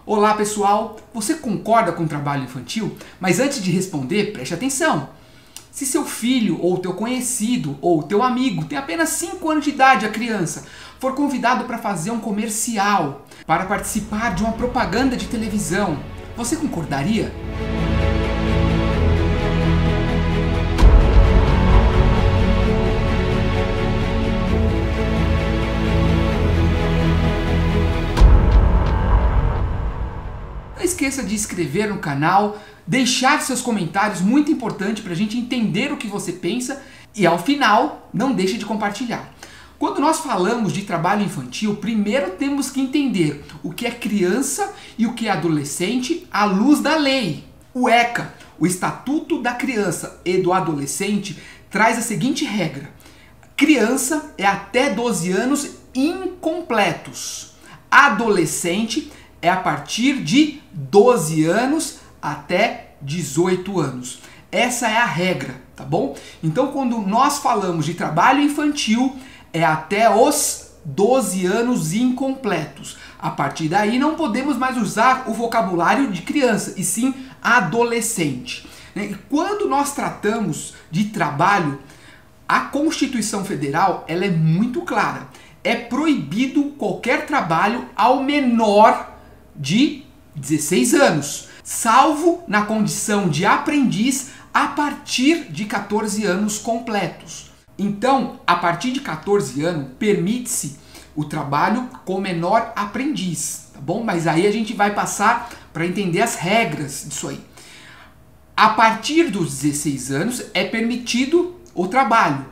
Olá pessoal, você concorda com o trabalho infantil? Mas antes de responder, preste atenção. Se seu filho ou teu conhecido ou teu amigo tem apenas 5 anos de idade, a criança, for convidado para fazer um comercial, para participar de uma propaganda de televisão, você concordaria? Não esqueça de inscrever no canal, deixar seus comentários, muito importante para a gente entender o que você pensa, e ao final, não deixe de compartilhar. Quando nós falamos de trabalho infantil, primeiro temos que entender o que é criança e o que é adolescente à luz da lei. O ECA, o Estatuto da Criança e do Adolescente, traz a seguinte regra: criança é até 12 anos incompletos. Adolescente é a partir de 12 anos até 18 anos. Essa é a regra, tá bom? Então, quando nós falamos de trabalho infantil, é até os 12 anos incompletos. A partir daí, não podemos mais usar o vocabulário de criança, e sim adolescente. E quando nós tratamos de trabalho, a Constituição Federal ela é muito clara. É proibido qualquer trabalho ao menor de 16 anos, salvo na condição de aprendiz a partir de 14 anos completos. Então, a partir de 14 anos, permite-se o trabalho com menor aprendiz, tá bom? Mas aí a gente vai passar para entender as regras disso aí. A partir dos 16 anos é permitido o trabalho,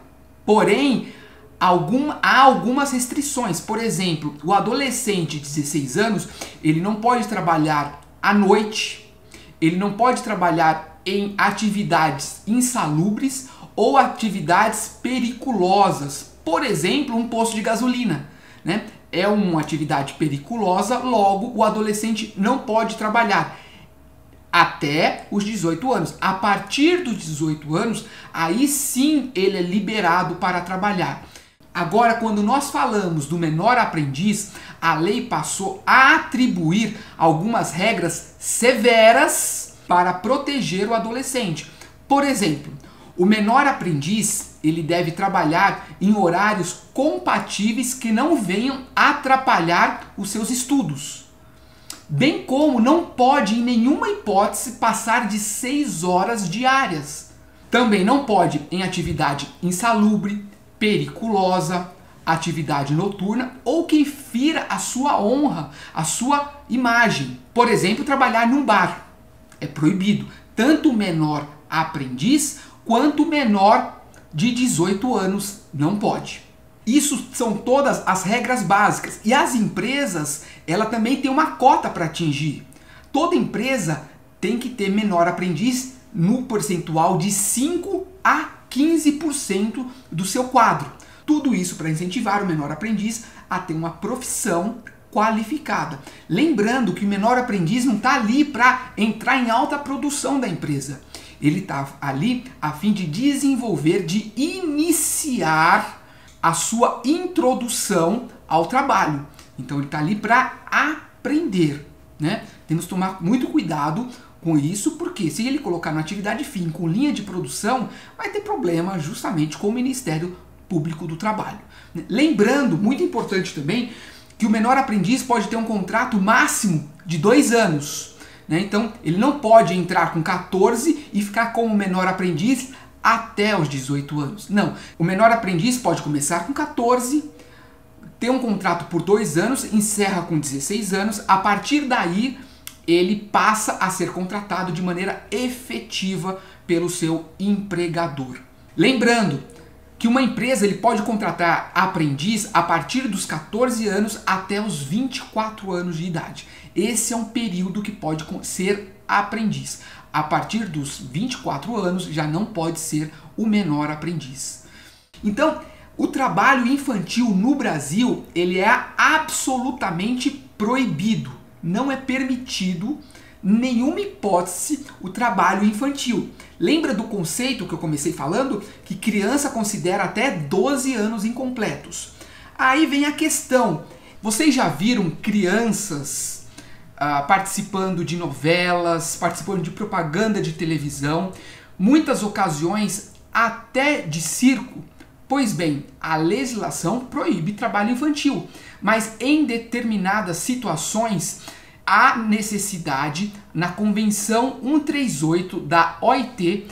porém, há algumas restrições. Por exemplo, o adolescente de 16 anos, ele não pode trabalhar à noite, ele não pode trabalhar em atividades insalubres ou atividades periculosas. Por exemplo, um posto de gasolina, né? É uma atividade periculosa, logo o adolescente não pode trabalhar até os 18 anos. A partir dos 18 anos, aí sim ele é liberado para trabalhar. Agora, quando nós falamos do menor aprendiz, a lei passou a atribuir algumas regras severas para proteger o adolescente. Por exemplo, o menor aprendiz ele deve trabalhar em horários compatíveis que não venham atrapalhar os seus estudos. Bem como não pode, em nenhuma hipótese, passar de 6 horas diárias. Também não pode em atividade insalubre, periculosa, atividade noturna ou que fira a sua honra, a sua imagem. Por exemplo, trabalhar num bar. É proibido. Tanto o menor aprendiz quanto o menor de 18 anos não pode. Isso são todas as regras básicas. E as empresas, ela também tem uma cota para atingir. Toda empresa tem que ter menor aprendiz no percentual de 5 a 15% do seu quadro. Tudo isso para incentivar o menor aprendiz a ter uma profissão qualificada. Lembrando que o menor aprendiz não está ali para entrar em alta produção da empresa. Ele está ali a fim de desenvolver, de iniciar a sua introdução ao trabalho. Então ele está ali para aprender, né? Temos que tomar muito cuidado com isso, porque se ele colocar na atividade fim com linha de produção, vai ter problema justamente com o Ministério Público do Trabalho. Lembrando, muito importante também, que o menor aprendiz pode ter um contrato máximo de 2 anos. Né? Então, ele não pode entrar com 14 e ficar como menor aprendiz até os 18 anos. Não, o menor aprendiz pode começar com 14, ter um contrato por 2 anos, encerra com 16 anos, a partir daí ele passa a ser contratado de maneira efetiva pelo seu empregador. Lembrando que uma empresa ele pode contratar aprendiz a partir dos 14 anos até os 24 anos de idade. Esse é um período que pode ser aprendiz. A partir dos 24 anos já não pode ser o menor aprendiz. Então, o trabalho infantil no Brasil, ele é absolutamente proibido. Não é permitido, nenhuma hipótese, o trabalho infantil. Lembra do conceito que eu comecei falando? Que criança considera até 12 anos incompletos. Aí vem a questão. Vocês já viram crianças participando de novelas, participando de propaganda de televisão, muitas ocasiões até de circo. Pois bem, a legislação proíbe trabalho infantil, mas em determinadas situações há necessidade, na Convenção 138 da OIT,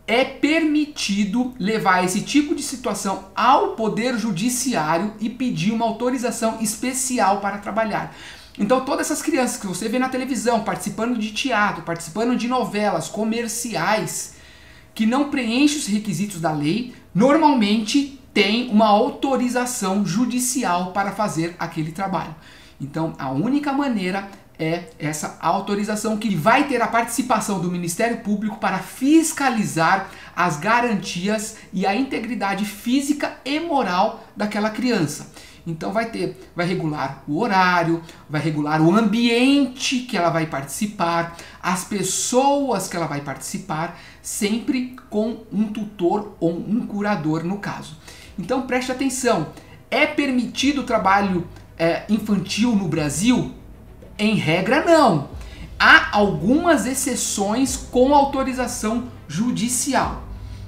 é permitido levar esse tipo de situação ao Poder Judiciário e pedir uma autorização especial para trabalhar. Então todas essas crianças que você vê na televisão, participando de teatro, participando de novelas, comerciais, que não preenchem os requisitos da lei, normalmente tem uma autorização judicial para fazer aquele trabalho. Então a única maneira é essa autorização, que vai ter a participação do Ministério Público para fiscalizar as garantias e a integridade física e moral daquela criança. Então vai regular o horário, vai regular o ambiente que ela vai participar, as pessoas que ela vai participar, sempre com um tutor ou um curador no caso. Então preste atenção, é permitido o trabalho infantil no Brasil? Em regra não. Há algumas exceções com autorização judicial.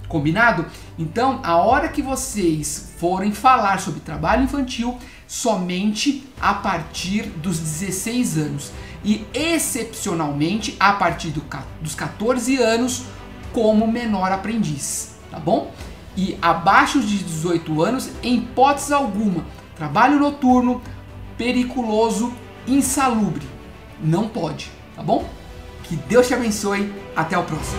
Combinado? Então, a hora que vocês forem falar sobre trabalho infantil, somente a partir dos 16 anos. E, excepcionalmente, a partir dos 14 anos, como menor aprendiz. Tá bom? E abaixo de 18 anos, em hipótese alguma, trabalho noturno, periculoso, insalubre. Não pode. Tá bom? Que Deus te abençoe. Até o próximo.